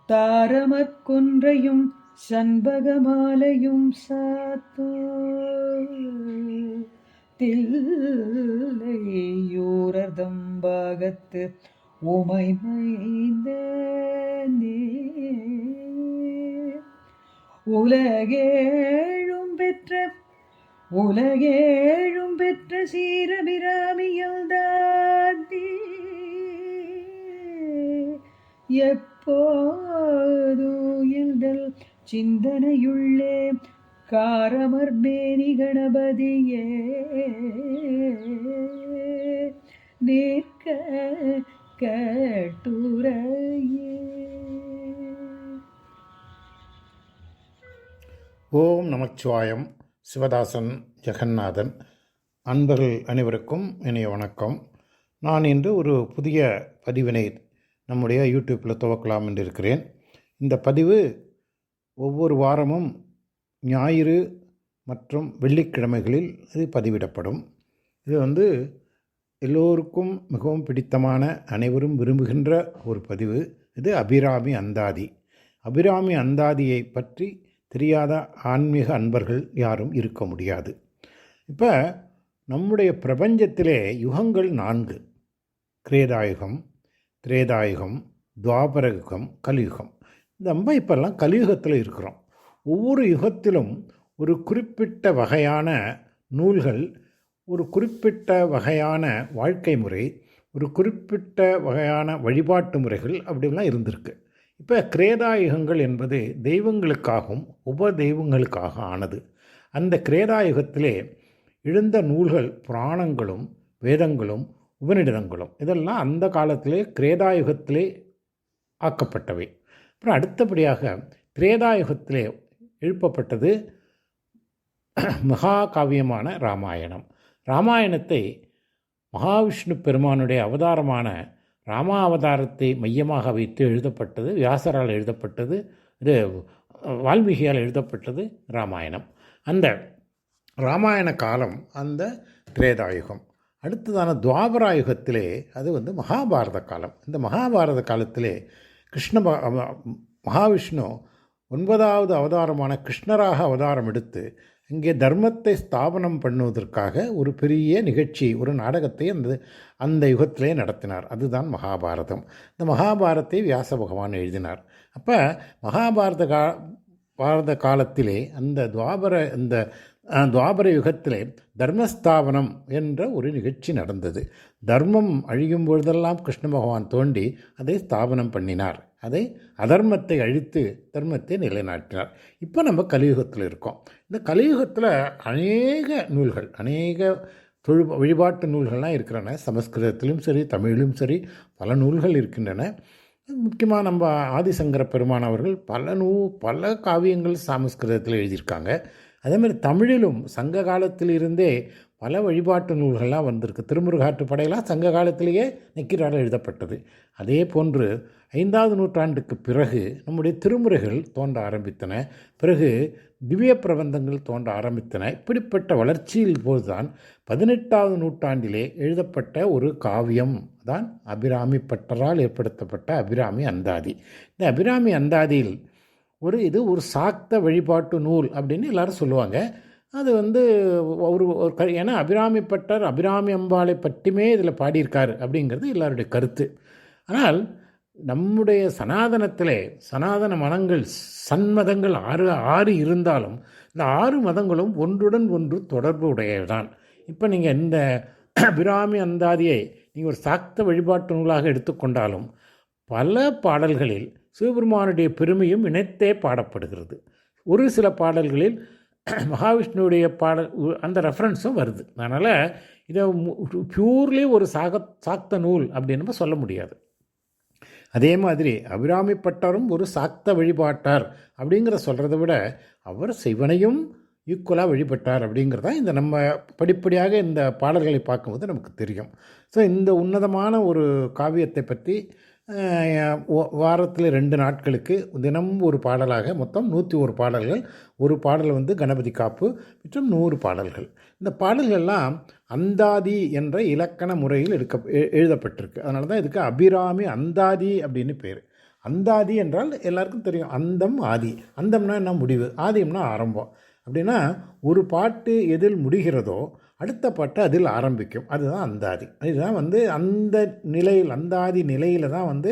தாரமற்கொன்றையும் சண்பகமாலையும் சாத்தோ தில்லையூரதம் பாகத்து உமை மைந்தனே உலகேழும் பெற்ற சீரபிராமியில் தாதி எப்போது எங்கள் சிந்தனையுள்ளே காரமர்பேணி கணபதியே நிற்க கட்டுரையே. ஓம் நமச்சிவாயம். சிவதாசன் ஜெகநாதன். அன்பர்கள் அனைவருக்கும் இனிய வணக்கம். நான் இன்று ஒரு புதிய பதிவினை நம்முடைய யூடியூப்பில் துவக்கலாம் என்று இருக்கிறேன். இந்த பதிவு ஒவ்வொரு வாரமும் ஞாயிறு மற்றும் வெள்ளிக்கிழமைகளில் இது பதிவிடப்படும். இது எல்லோருக்கும் மிகவும் பிடித்தமான, அனைவரும் விரும்புகின்ற ஒரு பதிவு. இது அபிராமி அந்தாதி. அபிராமி அந்தாதியை பற்றி தெரியாத ஆன்மீக அன்பர்கள் யாரும் இருக்க முடியாது. இப்போ நம்முடைய பிரபஞ்சத்திலே யுகங்கள் 4: கிரேதாயுகம், திரேதாயுகம், துவாபரயுகம், கலியுகம். நம்ம இப்போல்லாம் கலியுகத்தில் இருக்கிறோம். ஒவ்வொரு யுகத்திலும் ஒரு குறிப்பிட்ட வகையான நூல்கள், ஒரு குறிப்பிட்ட வகையான வாழ்க்கை முறை, ஒரு குறிப்பிட்ட வகையான வழிபாட்டு முறைகள் அப்படிலாம் இருந்திருக்கு. இப்போ கிரேதாயுகங்கள் என்பது தெய்வங்களுக்காகவும் உப தெய்வங்களுக்காக ஆனது. அந்த கிரேதாயுகத்திலே எழுந்த நூல்கள் புராணங்களும் வேதங்களும் உபநிடதங்களும் இதெல்லாம் அந்த காலத்திலே கிரேதாயுகத்திலே ஆக்கப்பட்டவை. அப்புறம் அடுத்தபடியாக திரேதாயுகத்திலே எழுப்பப்பட்டது மகாகாவியமான ராமாயணம். ராமாயணத்தை மகாவிஷ்ணு பெருமானுடைய அவதாரமான ராமாவதாரத்தை மையமாக வைத்து எழுதப்பட்டது, வியாசரால் எழுதப்பட்டது, இது வால்மீகியால் எழுதப்பட்டது ராமாயணம். அந்த ராமாயண காலம் அந்த திரேதாயுகம். அடுத்ததான துவாபராயுகத்திலே அது மகாபாரத காலம். இந்த மகாபாரத காலத்திலே மகாவிஷ்ணு 9வது அவதாரமான கிருஷ்ணராக அவதாரம் எடுத்து இங்கே தர்மத்தை ஸ்தாபனம் பண்ணுவதற்காக ஒரு பெரிய நிகழ்ச்சி, ஒரு நாடகத்தை அந்த யுகத்திலே நடத்தினார். அதுதான் மகாபாரதம். இந்த மகாபாரத்தை வியாச பகவான் எழுதினார். அப்போ பாரத காலத்திலே அந்த துவாபர யுகத்திலே தர்மஸ்தாபனம் என்ற ஒரு நிகழ்ச்சி நடந்தது. தர்மம் அழியும் பொழுதெல்லாம் கிருஷ்ண பகவான் தோண்டி அதை ஸ்தாபனம் பண்ணினார். அதர்மத்தை அழித்து தர்மத்தை நிலைநாட்டினார். இப்போ நம்ம கலியுகத்தில் இருக்கோம். இந்த கலியுகத்தில் அநேக நூல்கள், அநேக வழிபாட்டு நூல்கள்லாம் இருக்கிறன. சமஸ்கிருதத்திலும் சரி, தமிழிலும் சரி பல நூல்கள் இருக்கின்றன. முக்கியமாக நம்ம ஆதிசங்கர பெருமான் அவர்கள் பல காவியங்கள் சமஸ்கிருதத்தில் எழுதியிருக்காங்க. அதேமாதிரி தமிழிலும் சங்க காலத்திலிருந்தே பல வழிபாட்டு நூல்கள்லாம் வந்திருக்கு. திருமுருகாற்றுப்படையெல்லாம் சங்க காலத்திலேயே நக்கீரரால் எழுதப்பட்டது. அதே போன்று 5வது நூற்றாண்டுக்கு பிறகு நம்முடைய திருமுறைகள் தோன்ற ஆரம்பித்தன. பிறகு திவ்ய பிரபந்தங்கள் தோன்ற ஆரம்பித்தன. இப்படிப்பட்ட வளர்ச்சியில் போதுதான் 18வது நூற்றாண்டிலே எழுதப்பட்ட ஒரு காவியம் தான் அபிராமி பட்டரால் ஏற்படுத்தப்பட்ட அபிராமி அந்தாதி. இந்த அபிராமி அந்தாதியில் இது ஒரு சாக்த வழிபாட்டு நூல் அப்படின்னு எல்லாரும் சொல்லுவாங்க. அது ஏன்னா அபிராமி பட்டர் அபிராமி அம்பாளை பற்றியுமே இதில் பாடியிருக்கார் அப்படிங்கிறது எல்லாருடைய கருத்து. ஆனால் நம்முடைய சனாதனத்திலே சனாதன மதங்கள், சன்மதங்கள் 6 இருந்தாலும் இந்த 6 மதங்களும் ஒன்றுடன் ஒன்று தொடர்பு உடையதான். இப்போ நீங்கள் இந்த அபிராமி அந்தாதியை நீங்கள் ஒரு சாக்த வழிபாட்டு நூலாக எடுத்துக்கொண்டாலும் பல பாடல்களில் சிவபெருமானுடைய பெருமையும் இணைத்தே பாடப்படுகிறது. ஒரு சில பாடல்களில் மகாவிஷ்ணுடைய பாடல் அந்த ரெஃபரன்ஸும் வருது. அதனால் இதை பியூர்லி ஒரு சாக்த நூல் அப்படின்னு நம்ம சொல்ல முடியாது. அதே மாதிரி அபிராமி பட்டரும் ஒரு சாக்த வழிபாட்டார் அப்படிங்கிற சொல்கிறத விட அவர் சிவனையும் ஈக்குவலாக வழிபட்டார் அப்படிங்கிறதா நம்ம படிப்படியாக இந்த பாடல்களை பார்க்கும்போது நமக்கு தெரியும். ஸோ இந்த உன்னதமான ஒரு காவியத்தை பற்றி வாரத்தில் 2 நாட்களுக்கு தினமும் ஒரு பாடலாக மொத்தம் 101 பாடல்கள். ஒரு பாடல் கணபதி காப்பு மற்றும் 100 பாடல்கள். இந்த பாடல்கள்லாம் அந்தாதி என்ற இலக்கண முறையில் எழுதப்பட்டிருக்கு. அதனால தான் இதுக்கு அபிராமி அந்தாதி அப்படின்னு பேர். அந்தாதி என்றால் எல்லாருக்கும் தெரியும், அந்தம் ஆதி. அந்தம்னா என்ன, முடிவு. ஆதியம்னா ஆரம்பம். அப்படின்னா ஒரு பாட்டு எதில் முடிகிறதோ அடுத்த பாட்டு அதில் ஆரம்பிக்கும். அதுதான் அந்தாதி. இதுதான் அந்த நிலையில், அந்தாதி நிலையில் தான்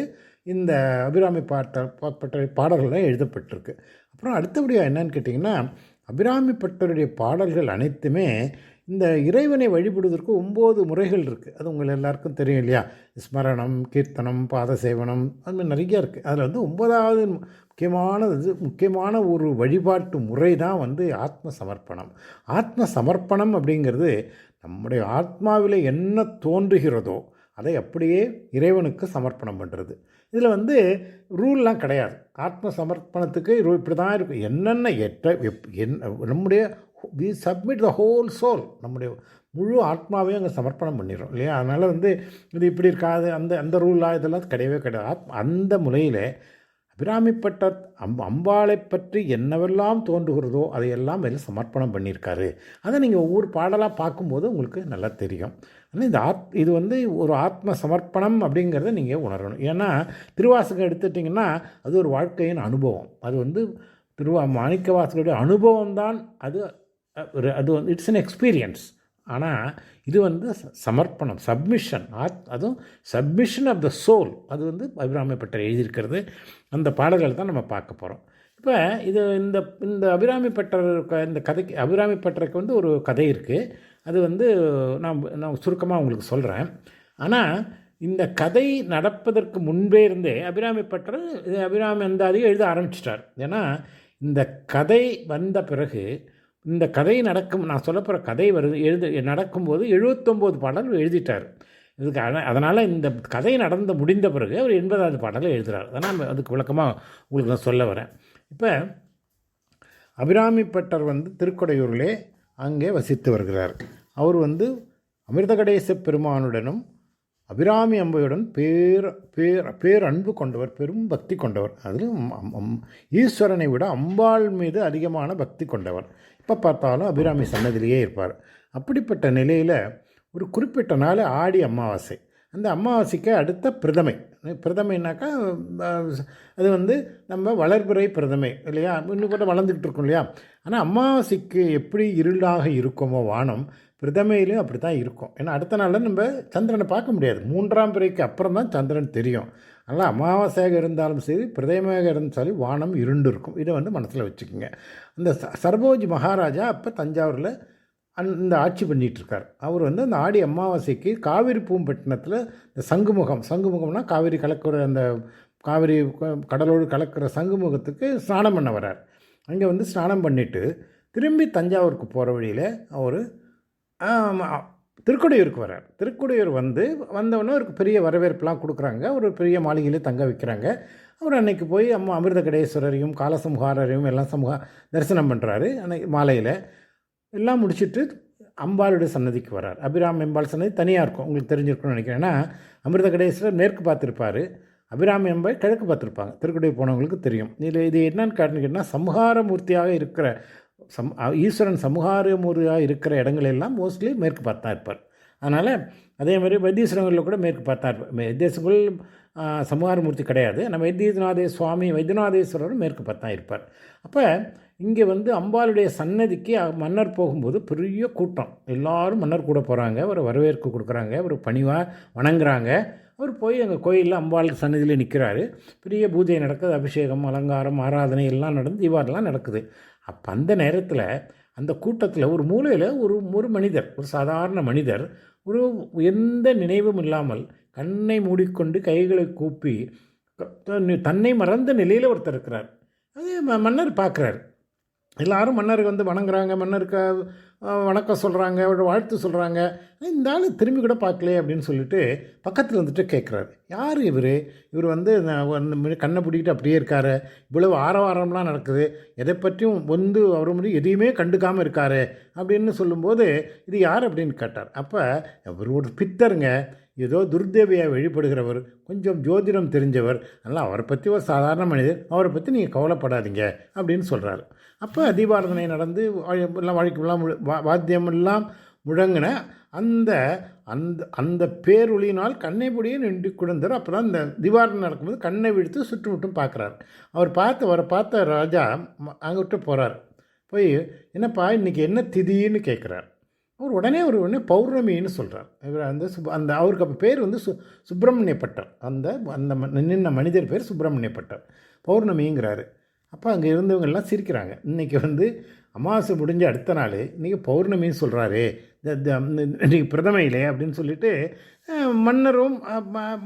இந்த அபிராமி பட்ட பாடல்கள்லாம் எழுதப்பட்டிருக்கு. அப்புறம் அடுத்தபடியாக என்னன்னு கேட்டிங்கன்னா, அபிராமி பட்டருடைய பாடல்கள் அனைத்துமே இந்த இறைவனை வழிபடுவதற்கு 9 முறைகள் இருக்குது. அது உங்கள் எல்லாருக்கும் தெரியும் இல்லையா? ஸ்மரணம், கீர்த்தனம், பாதசேவனம், அது மாதிரி நிறைய இருக்குது. அதில் 9வது முக்கியமான ஒரு வழிபாட்டு முறை தான் ஆத்ம சமர்ப்பணம். ஆத்ம சமர்ப்பணம் அப்படிங்கிறது நம்முடைய ஆத்மாவில் என்ன தோன்றுகிறதோ அதை அப்படியே இறைவனுக்கு சமர்ப்பணம் பண்ணுறது. இதில் ரூல்லாம் கிடையாது. ஆத்ம சமர்ப்பணத்துக்கு இப்படி தான் இருக்கும். என்னென்ன நம்முடைய we submit the whole soul, நம்முடைய முழு ஆத்மாவையும் அங்கே சமர்ப்பணம் பண்ணிடுறோம் இல்லையா? அதனால் இது இப்படி இருக்காது, அந்த ரூலாக இதெல்லாம் கிடையவே கிடையாது. அந்த முறையில் அபிராமிப்பட்ட அம்பாளை பற்றி என்னவெல்லாம் தோன்றுகிறதோ அதையெல்லாம் அதில் சமர்ப்பணம் பண்ணியிருக்காரு. அதை நீங்கள் ஒவ்வொரு பாடலாக பார்க்கும்போது உங்களுக்கு நல்லா தெரியும். ஆனால் இது ஒரு ஆத்ம சமர்ப்பணம் அப்படிங்கிறத நீங்கள் உணரணும். ஏன்னா திருவாசகம் எடுத்துட்டிங்கன்னா அது ஒரு வாழ்க்கையின் அனுபவம். அது மாணிக்கவாசகருடைய அனுபவம் தான். அது இட்ஸ் அன் எக்ஸ்பீரியன்ஸ். ஆனால் இது சமர்ப்பணம், சப்மிஷன். அதுவும் சப்மிஷன் ஆஃப் த சோல். அது அபிராமி பட்டர் எழுதியிருக்கிறது. அந்த பாடல்கள் தான் நம்ம பார்க்க போகிறோம். இப்போ இந்த அபிராமி பட்டர் இந்த கதைக்கு, அபிராமி பட்டருக்கு ஒரு கதை இருக்குது. அது நான் சுருக்கமாக உங்களுக்கு சொல்கிறேன். ஆனால் இந்த கதை நடப்பதற்கு முன்பே இருந்தே அபிராமி பட்டர் அபிராமி அந்தாதியை எழுத ஆரம்பிச்சிட்டார். ஏன்னா இந்த கதை வந்த பிறகு, இந்த கதை நான் சொல்ல போகிற கதை நடக்கும்போது 79 பாடல் எழுதிட்டார். அதனால் இந்த கதை முடிந்த பிறகு அவர் 80வது பாடலை எழுதுகிறார். அதனால் அதுக்கு விளக்கமாக உங்களுக்கு நான் சொல்ல வரேன். இப்போ அபிராமி பட்டர் திருக்கொடையூரிலே அங்கே வசித்து வருகிறார். அவர் அமிர்தகடேச பெருமானுடனும் அபிராமி அம்பையுடன் பேரன்பு கொண்டவர், பெரும் பக்தி கொண்டவர். அதிலும் ஈஸ்வரனை விட அம்பாள் மீது அதிகமான பக்தி கொண்டவர். எப்போ பார்த்தாலும் அபிராமி சன்னதியிலேயே இருப்பார். அப்படிப்பட்ட நிலையில் ஒரு குறிப்பிட்ட நாள் ஆடி அமாவாசை. அந்த அமாவாசைக்கு அடுத்த பிரதமைனாக்கா அது நம்ம வளர்பிறை பிரதமை இல்லையா? இன்னும் கூட வளர்ந்துக்கிட்டு இருக்கோம் இல்லையா? ஆனால் அமாவாசைக்கு எப்படி இருளாக இருக்குமோ வானம், பிரதமையிலையும் அப்படி தான் இருக்கும். ஏன்னா அடுத்த நாளில் நம்ம சந்திரனை பார்க்க முடியாது. 3ஆம் பிறைக்கு அப்புறம் தான் சந்திரன் தெரியும். அதனால் அமாவாசையாக இருந்தாலும் சரி, பிரதமையாக இருந்தாலும் வானம் இருண்டு இருக்கும். இதை மனசில் வச்சுக்கோங்க. அந்த சரபோஜி மகாராஜா அப்போ தஞ்சாவூரில் இந்த ஆட்சி பண்ணிகிட்ருக்கார். அவர் அந்த ஆடி அமாவாசைக்கு காவிரி பூம்பட்டினத்தில் இந்த சங்குமுகம்னா காவிரி கலக்கிற, அந்த காவிரி கடலோடு கலக்கிற சங்குமுகத்துக்கு ஸ்நானம் பண்ண வரார். அங்கே ஸ்நானம் பண்ணிவிட்டு திரும்பி தஞ்சாவூருக்கு போகிற வழியில் அவர் திருக்கொடையூருக்கு வரார். திருக்கொடையூர் வந்தவுடனே அவருக்கு பெரிய வரவேற்பெலாம் கொடுக்குறாங்க. ஒரு பெரிய மாளிகையிலே தங்க வைக்கிறாங்க. அவர் அன்னைக்கு போய் அமிர்தகடேஸ்வரரையும் காலசம்ஹாரரையும் எல்லாம் தரிசனம் பண்ணுறாரு. அன்னைக்கு மாலையில் எல்லாம் முடிச்சுட்டு அம்பாளுடைய சன்னதிக்கு வரார். அபிராமி அம்பாள் சன்னதி தனியாக இருக்கும், உங்களுக்கு தெரிஞ்சிருக்கும்னு நினைக்கிறேன். ஏன்னா அமிர்தகடேஸ்வரர் மேற்கு பார்த்துருப்பார், அபிராமி அம்பாள் கிழக்கு பார்த்துருப்பாங்க. திருக்கொடையூர் போனவங்களுக்கு தெரியும். இது என்னன்னு கேட்டிங்கன்னா, சம்ஹாரமூர்த்தியாக இருக்கிற ஈஸ்வரன் சம்ஹாரமூர்த்தியாக இருக்கிற இடங்களெல்லாம் மோஸ்ட்லி மேற்கு பார்த்து தான் இருப்பார். அதனால் அதேமாதிரி வைத்தீஸ்வரங்களில் கூட மேற்கு பார்த்தா இருப்பார். வைத்தீஸ்வரங்கள் சம்ஹாரமூர்த்தி கிடையாது. நம்ம வைத்தியநாதேஸ்வரரும் மேற்கு பார்த்து தான் இருப்பார். அப்போ இங்கே அம்பாளுடைய சன்னதிக்கு மன்னர் போகும்போது பெரிய கூட்டம், எல்லாரும் மன்னர் கூட போகிறாங்க. ஒரு வரவேற்பு கொடுக்குறாங்க, ஒரு பணிவாக வணங்குறாங்க. அவர் போய் எங்கள் கோயிலில் அம்பாள் சன்னதியில் நிற்கிறாரு. பெரிய பூஜை நடக்குது, அபிஷேகம், அலங்காரம், ஆராதனை எல்லாம் நடந்து தீபாவளிலாம் நடக்குது. அப்போ அந்த நேரத்தில் அந்த கூட்டத்தில் ஒரு மூலையில் ஒரு மனிதர், ஒரு சாதாரண மனிதர், எந்த நினைவும் இல்லாமல் கண்ணை மூடிக்கொண்டு கைகளை கூப்பி தன்னை மறந்த நிலையில் ஒருத்தர் இருக்கிறார். அது மன்னர் பார்க்குறாரு. எல்லாரும் மன்னருக்கு வணங்குறாங்க, மன்னருக்கு வணக்கம் சொல்கிறாங்க, அவரோட வாழ்த்து சொல்கிறாங்க. இந்த ஆள் திரும்பி கூட பார்க்கலையே அப்படின்னு சொல்லிட்டு பக்கத்தில் வந்துட்டு கேட்குறாரு, யார் இவர் கண்ணை பிடிக்கிட்டு அப்படியே இருக்காரு, இவ்வளவு ஆரவாரம்லாம் நடக்குது, எதை பற்றியும் அவர் எதையுமே கண்டுக்காமல் இருக்காரு அப்படின்னு சொல்லும்போது இது யார் அப்படின்னு கேட்டார். அப்போ இவர் ஒரு பித்தருங்க, ஏதோ துர்தேவியை வழிபடுகிறவர், கொஞ்சம் ஜோதிடம் தெரிஞ்சவர், அதனால் அவரை பற்றி ஒரு சாதாரண மனிதர், அவரை பற்றி நீங்கள் கவலைப்படாதீங்க அப்படின்னு சொல்கிறாரு. அப்போ தீபாராதனை நடந்து எல்லாம் வழக்கெல்லாம் வாத்தியமெல்லாம் முழங்கின அந்த அந்த அந்த பேரொளியினால் கண்ணை பொடியே நின்று கிடந்தார். அப்போ தான் இந்த திவாரணம் நடக்கும்போது கண்ணை விடுத்து சுற்றுமுட்டும் பார்க்குறாரு. அவரை பார்த்த ராஜா அங்கிட்ட போகிறார். போய் என்னப்பா இன்றைக்கி என்ன திதின்னு கேட்குறார். அவர் உடனே பௌர்ணமின்னு சொல்கிறார். இவர் அந்த அவருக்கு அப்போ பேர் வந்து சுப்பிரமணிய பட்டர். அந்த அந்த நின்ன மனிதர் பேர் சுப்பிரமணிய பட்டர். பௌர்ணமிங்கிறாரு. அப்போ அங்கே இருந்தவங்கெல்லாம் சிரிக்கிறாங்க. இன்றைக்கி வந்து அமாவாசை முடிஞ்ச அடுத்த நாள் இன்றைக்கி பௌர்ணமின்னு சொல்கிறாரு, இன்றைக்கி பிரதமையிலே அப்படின்னு சொல்லிட்டு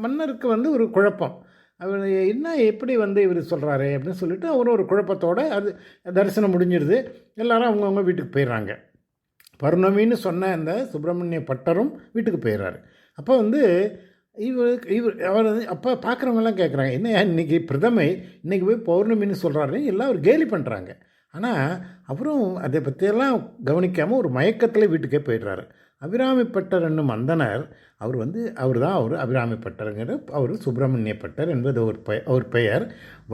மன்னருக்கு வந்து ஒரு குழப்பம். அவர் என்ன எப்படி வந்து இவர் சொல்கிறாரு அப்படின்னு சொல்லிட்டு அவரும் ஒரு குழப்பத்தோடு அது தரிசனம் முடிஞ்சிடுது. எல்லோரும் அவங்கவுங்க வீட்டுக்கு போயிடுறாங்க. பௌர்ணமின்னு சொன்ன அந்த சுப்பிரமணிய பட்டரும் வீட்டுக்கு போயிடுறாரு. அப்போ வந்து அவர் அப்போ பார்க்குறவங்கலாம் கேட்குறாங்க, என்ன இன்றைக்கி பிரதமை இன்றைக்கி போய் பௌர்ணமின்னு சொல்கிறாரு எல்லாம் அவர் கேலி பண்ணுறாங்க. ஆனால் அவரும் அதை பற்றியெல்லாம் கவனிக்காமல் ஒரு மயக்கத்தில் வீட்டுக்கே போயிடுறாரு. அபிராமிப்பட்டர் என்னும் அந்தனர் அவர் தான் அபிராமிப்பட்டருங்கிற அவர் சுப்பிரமணிய பட்டர் என்பது அவர் பெயர்.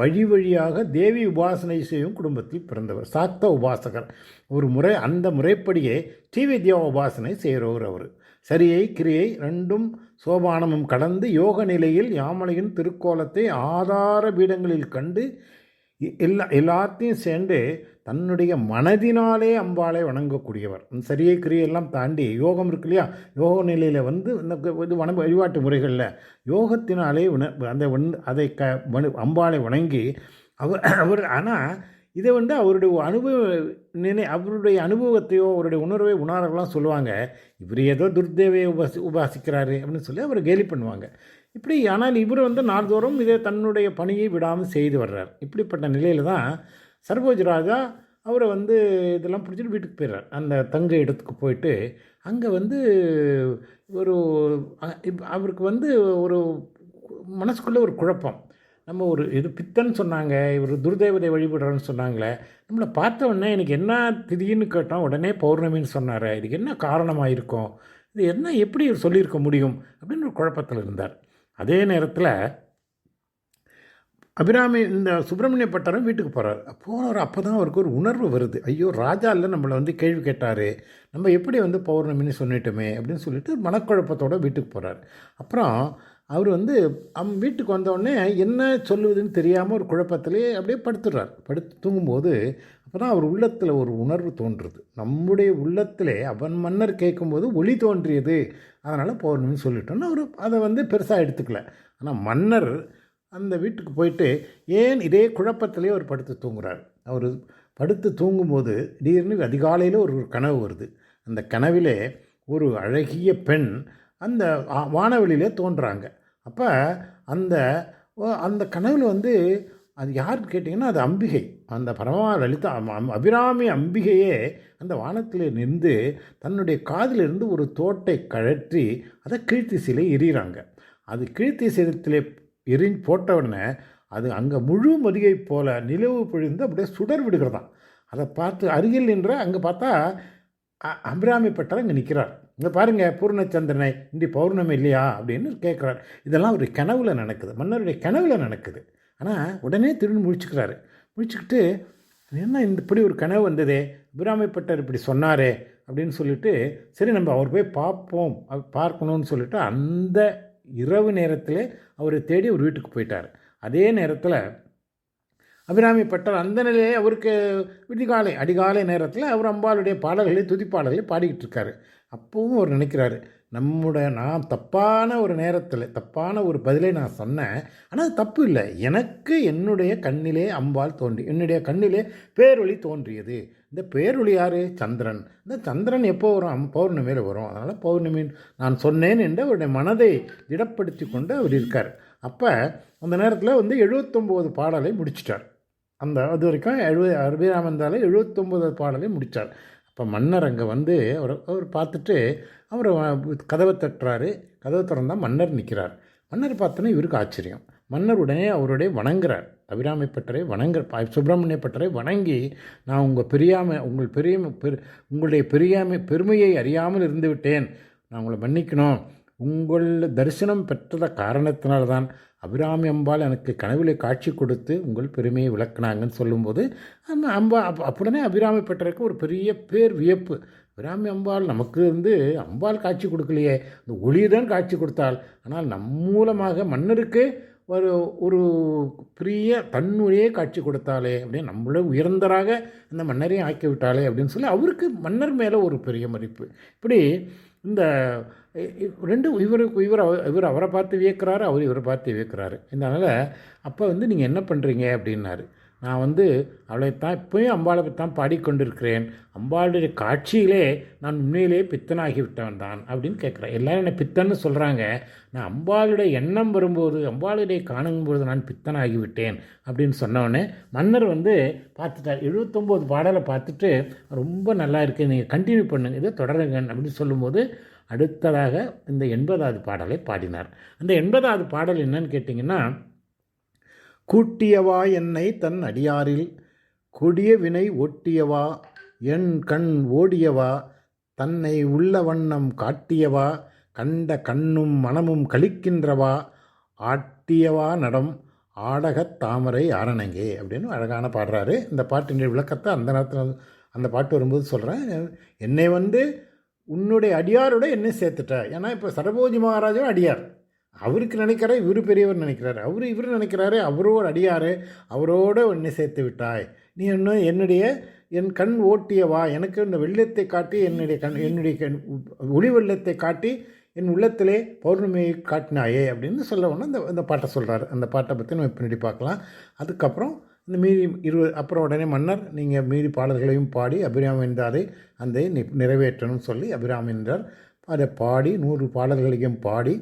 வழி வழியாக தேவி உபாசனை செய்யும் குடும்பத்தில் பிறந்தவர். சாக்த உபாசகர். ஒரு முறை அந்த முறைப்படியே ஸ்ரீவித்யா உபாசனை செய்கிறவர். அவர் சரியை கிரியை ரெண்டும் சோபானமும் கடந்து யோக நிலையில் யாமலையின் திருக்கோலத்தை ஆதார பீடங்களில் கண்டு எல்லாத்தையும் சேர்ந்து தன்னுடைய மனதினாலே அம்பாளை வணங்கக்கூடியவர். சரியை கிரியெல்லாம் தாண்டி யோகம் இருக்கு இல்லையா, யோக நிலையில் வந்து இது வழிபாட்டு முறைகளில் யோகத்தினாலே அதை அம்பாளை வணங்கி அவர் ஆனால் இதை வந்து அவருடைய அனுபவத்தையோ அவருடைய உணர்வை உணர்வெல்லாம் சொல்லுவாங்க, இவர் ஏதோ துர்தேவையை உபாசிக்கிறாரு அப்படின்னு சொல்லி அவர் கேலி பண்ணுவாங்க. இப்படி ஆனால் இவர் வந்து நாள்தோறும் இதை தன்னுடைய பணியை விடாமல் செய்து வர்றார். இப்படிப்பட்ட நிலையில் தான் சரபோஜி ராஜா அவரை வந்து இதெல்லாம் பிடிச்சிட்டு வீட்டுக்கு போயிடுறார். அந்த தங்க இடத்துக்கு போயிட்டு அங்கே வந்து அவருக்கு வந்து ஒரு மனசுக்குள்ளே ஒரு குழப்பம். நம்ம இது பித்தன்னு சொன்னாங்க, இவர் துர்தேவதை வழிபடுறன்னு சொன்னாங்களே, நம்மளை பார்த்த உடனே எனக்கு என்ன திடீர்னு கேட்டோம், உடனே பௌர்ணமின்னு சொன்னார், இதுக்கு என்ன காரணமாக இருக்கும், இது என்ன எப்படி சொல்லியிருக்க முடியும் அப்படின்னு ஒரு குழப்பத்தில் இருந்தார். அதே நேரத்தில் இந்த சுப்பிரமணிய பட்டரும் வீட்டுக்கு போகிறார். அப்போ தான் அவருக்கு ஒரு உணர்வு வருது, ஐயோ ராஜா இல்லை நம்மளை வந்து கேள்வி கேட்டார், நம்ம எப்படி வந்து பௌர்ணமின்னு சொல்லிட்டோமே அப்படின்னு சொல்லிட்டு மனக்குழப்பத்தோடு வீட்டுக்கு போகிறார். அப்புறம் அவர் வந்து வீட்டுக்கு வந்தோடனே என்ன சொல்லுவதுன்னு தெரியாமல் ஒரு குழப்பத்திலே அப்படியே படுத்துடுறார். படுத்து தூங்கும்போது அப்போ தான் அவர் உள்ளத்தில் ஒரு உணர்வு தோன்றுறது. நம்முடைய உள்ளத்திலே அவன் மன்னர் கேட்கும்போது ஒளி தோன்றியது, அதனால் பௌர்ணமின்னு சொல்லிட்டோன்னு அவர் அதை வந்து பெருசாக எடுத்துக்கல. ஆனால் மன்னர் அந்த வீட்டுக்கு போயிட்டு ஏன் இதே குழப்பத்திலே அவர் படுத்து தூங்குறார். அவர் படுத்து தூங்கும்போது திடீர்னு அதிகாலையில் ஒரு கனவு வருது. அந்த கனவிலே ஒரு அழகிய பெண் அந்த வானவெளியிலே தோன்றுறாங்க. அப்போ அந்த கனவில் வந்து அது யாருன்னு கேட்டிங்கன்னா அது அம்பிகை. அந்த பரமா லலிதா அபிராமி அம்பிகையே அந்த வானத்தில் நின்று தன்னுடைய காதிலிருந்து ஒரு தோட்டை கழற்றி அதை கீழ்த்திசையிலே எறிகிறாங்க. அது கீழ்த்திசையிலே போட்ட உடனே அது அங்கே முழு மதியை போல நிலவு பொழிந்து அப்படியே சுடர் விடுகிறதான். அதை பார்த்து அருகில் நின்ற அங்கே பார்த்தா அபிராமி பட்டர் அங்கே நிற்கிறார். இங்கே பாருங்கள் பூர்ணச்சந்திரனை, இன்றைய பௌர்ணமி இல்லையா அப்படின்னு கேட்குறார். இதெல்லாம் ஒரு கனவில் நடக்குது, மன்னருடைய கனவில் நடக்குது. ஆனால் உடனே திரும்பி முழிச்சுக்கிட்டு என்ன இப்படி ஒரு கனவு வந்ததே, அபிராமி பட்டர் இப்படி சொன்னாரே அப்படின்னு சொல்லிட்டு சரி நம்ம அவர் போய் பார்க்கணும்னு சொல்லிட்டு அந்த இரவு நேரத்தில் அவரை தேடி ஒரு வீட்டுக்கு போயிட்டார். அதே நேரத்தில் அபிராமி பட்டர் அந்த நிலையை அவருக்கு அதிகாலை நேரத்தில் அவர் அம்பாளுடைய பாடல்களை துதிப்பாடல்களை பாடிக்கிட்டு இருக்காரு. அப்போவும் அவர் நினைக்கிறாரு, நான் தப்பான ஒரு நேரத்தில் தப்பான ஒரு பதிலை நான் சொன்னேன், ஆனால் அது தப்பு இல்லை, எனக்கு என்னுடைய கண்ணிலே அம்பாள் என்னுடைய கண்ணிலே பேரொளி தோன்றியது. இந்த பேரொளி யார்? சந்திரன். இந்த சந்திரன் எப்போ வரும்? பௌர்ணமியில் வரும். அதனால் பௌர்ணமி நான் சொன்னேன் என்று அவருடைய மனதை திடப்படுத்தி கொண்டு அவர் இருக்கார். அப்போ அந்த நேரத்தில் வந்து 79 பாடலை முடிச்சிட்டார். அது வரைக்கும் அபிராமந்தால 79 பாடலை முடித்தார். அப்போ மன்னர் அங்கே வந்து அவர் பார்த்துட்டு அவர் கதவை தட்டுறாரு. கதவை திறந்தால் மன்னர் நிற்கிறார். மன்னர் பார்த்தோன்னே இவருக்கு ஆச்சரியம். மன்னர் உடனே அவருடைய வணங்குறார். அபிராமி பட்டரை சுப்பிரமணிய பட்டரை வணங்கி, நான் உங்களுடைய பெருமையை அறியாமல் இருந்து விட்டேன், நான் உங்களை மன்னிக்கணும், உங்கள் தரிசனம் பெற்ற காரணத்தினால்தான் அபிராமி அம்பாள் எனக்கு கனவிலே காட்சி கொடுத்து உங்கள் பெருமையை விளக்குனாங்கன்னு சொல்லும்போது உடனே அபிராமி பட்டருக்கு ஒரு பெரிய வியப்பு. அபிராமி அம்பாள் நமக்கு அம்பாள் காட்சி கொடுக்கலையே, இந்த ஒளி தான் காட்சி கொடுத்தாள். ஆனால் நம் மூலமாக மன்னருக்கு ஒரு ஒரு பெரிய தன்னுரையே காட்சி கொடுத்தாளே அப்படின்னு, நம்மளே உயர்ந்தராக அந்த மன்னரையும் ஆக்கி விட்டாளே அப்படின்னு சொல்லி அவருக்கு மன்னர் மேலே ஒரு பெரிய மதிப்பு. இப்படி இந்த ரெண்டு இவர் அவரை பார்த்து வியக்கிறாரு, அவர் இவரை பார்த்து வியக்கிறாரு. இதனால் அப்போ நீங்கள் என்ன பண்ணுறீங்க அப்படின்னாரு. நான் அவளைத்தான் இப்போயும் அம்பாளை தான் பாடிக்கொண்டிருக்கிறேன், அம்பாளுடைய காட்சியிலே நான் உண்மையிலேயே பித்தனாகி விட்டவன் தான் அப்படின்னு கேட்குறேன். எல்லோரும் என்னை பித்தன்னு சொல்கிறாங்க, நான் அம்பாளுடைய எண்ணம் வரும்போது, அம்பாளுடைய காணும்போது நான் பித்தனாகி விட்டேன் அப்படின்னு சொன்னவொடனே மன்னர் பார்த்துட்டார். 79 பாடலை பார்த்துட்டு ரொம்ப நல்லா இருக்குது, நீங்கள் கண்டினியூ பண்ணுங்க, இதை தொடருங்க அப்படின்னு சொல்லும்போது அடுத்ததாக இந்த 80வது பாடலை பாடினார். அந்த 80வது பாடல் என்னன்னு கேட்டிங்கன்னா, கூட்டியவா என்னை தன் அடியாரில் கொடிய வினை ஒட்டியவா, என் கண் ஓடியவா, தன்னை உள்ள வண்ணம் காட்டியவா, கண்ட கண்ணும் மனமும் கழிக்கின்றவா, ஆட்டியவா நடம் ஆடகத் தாமரை ஆரணங்கே அப்படின்னு அழகான பாடுறாரு. இந்த பாட்டினுடைய விளக்கத்தை அந்த நேரத்தில் அந்த பாட்டு வரும்போது சொல்கிறேன். என்னை உன்னுடைய அடியாரோட என்னை சேர்த்துட்ட. ஏன்னா இப்போ சரபோஜி மகாராஜா அடியார், அவருக்கு நினைக்கிறார், இவர் பெரியவர் நினைக்கிறார், இவர் நினைக்கிறாரு அவரோட அடியார், அவரோட என்னை சேர்த்து விட்டாய். நீ என் கண் ஓட்டியவா, எனக்கு இந்த வெள்ளத்தை காட்டி என்னுடைய ஒளி வெள்ளத்தை காட்டி என் உள்ளத்திலே பௌர்ணமியை காட்டினாயே அப்படின்னு சொல்ல அந்த பாட்டை சொல்கிறார். அந்த பாட்டை பற்றி நம்ம பின்னாடி பார்க்கலாம். அதுக்கப்புறம் இந்த மீதி அப்புறம் உடனே மன்னர் நீங்கள் மீதி பாடல்களையும் பாடி அபிராமி என்றாரை அந்த நிறைவேற்றணும்னு சொல்லி அபிராமி என்றார் அதை பாடி 100 பாடல்களையும் பாடி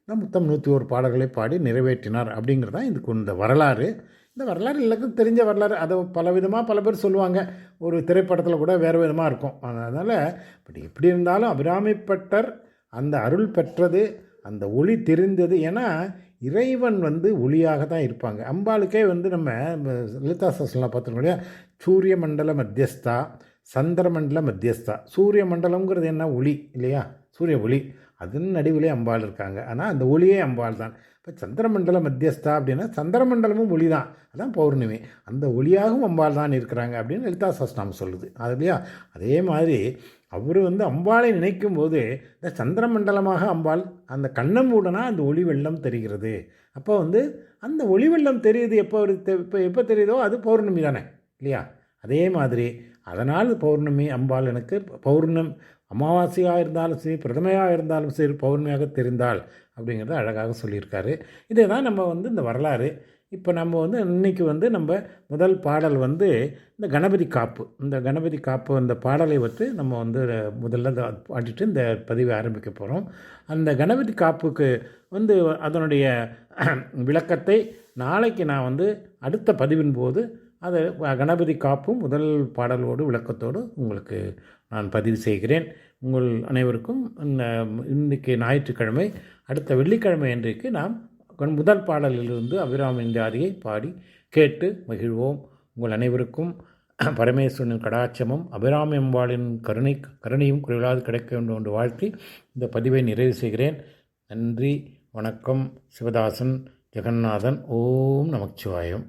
மொத்தம் 101 பாடல்களை பாடி நிறைவேற்றினார். அப்படிங்கிறதான் இதுக்கு இந்த வரலாறு. இந்த வரலாறு எல்லாருக்கும் தெரிஞ்ச வரலாறு. அதை பல பேர் சொல்லுவாங்க, ஒரு திரைப்படத்தில் கூட வேறு விதமாக இருக்கும். அதனால் எப்படி இருந்தாலும் அபிராமிப்பட்டர் அந்த அருள் பெற்றது, அந்த ஒளி தெரிந்தது. ஏன்னா இறைவன் ஒளியாக தான் இருப்பாங்க. அம்பாளுக்கே நம்ம லலிதா சஹஸ்ரநாமம் பார்த்துருக்கோம் இல்லையா, சூரிய மண்டல மத்தியஸ்தா, சந்திர மண்டல மத்தியஸ்தா. சூரிய மண்டலங்கிறது என்ன, ஒளி இல்லையா, சூரிய ஒளி, அதன் நடுவிலே அம்பாள் இருக்காங்க. ஆனால் அந்த ஒளியே அம்பாள் தான். இப்போ சந்திரமண்டல மத்தியஸ்தா அப்படின்னா சந்திரமண்டலமும் ஒளி தான், அதான் பௌர்ணமி, அந்த ஒளியாகவும் அம்பாள் தான் இருக்கிறாங்க அப்படின்னு லலிதா சஹஸ்ரநாமம் சொல்லுது. அது இல்லையா, அதே மாதிரி அவர் அம்பாளை நினைக்கும் போது இந்த சந்திரமண்டலமாக அம்பாள் அந்த கண்ணம் மூடனா அந்த ஒளி வெள்ளம் தெரிகிறது. அப்போ அந்த ஒளி வெள்ளம் தெரியுது எப்போ தெரியுதோ அது பௌர்ணமி தானே இல்லையா. அதே மாதிரி அதனால் பௌர்ணமி அம்பாள் எனக்கு அமாவாசையாக இருந்தாலும் சரி, பிரதமையாக இருந்தாலும் சரி, பௌர்ணமியாக தெரிந்தாள் அப்படிங்கிறத அழகாக சொல்லியிருக்காரு. இதை தான் நம்ம இந்த வரலாறு. இப்போ நம்ம இன்றைக்கி நம்ம முதல் பாடல் இந்த கணபதி காப்பு. இந்த கணபதி காப்பு அந்த பாடலை நம்ம முதல்ல பாடிட்டு இந்த பதிவை ஆரம்பிக்க போகிறோம். அந்த கணபதி காப்புக்கு அதனுடைய விளக்கத்தை நாளைக்கு நான் அடுத்த பதிவின் போது அதை கணபதி காப்பும் முதல் பாடலோடு விளக்கத்தோடு உங்களுக்கு நான் பதிவு செய்கிறேன். உங்கள் அனைவருக்கும் இன்றைக்கு ஞாயிற்றுக்கிழமை, அடுத்த வெள்ளிக்கிழமை அன்றைக்கு நாம் முதல் பாடலிலிருந்து அபிராமி என்றாரியை பாடி கேட்டு மகிழ்வோம். உங்கள் அனைவருக்கும் பரமேஸ்வரனின் கடாட்சமும் அபிராமி அம்பாளின் கருணையும் குறைவில்லாது கிடைக்க வேண்டும் என்று வாழ்த்தி இந்த பதிவை நிறைவு செய்கிறேன். நன்றி, வணக்கம். சிவதாசன், ஜெகநாதன். ஓம் நமச்சிவாயம்.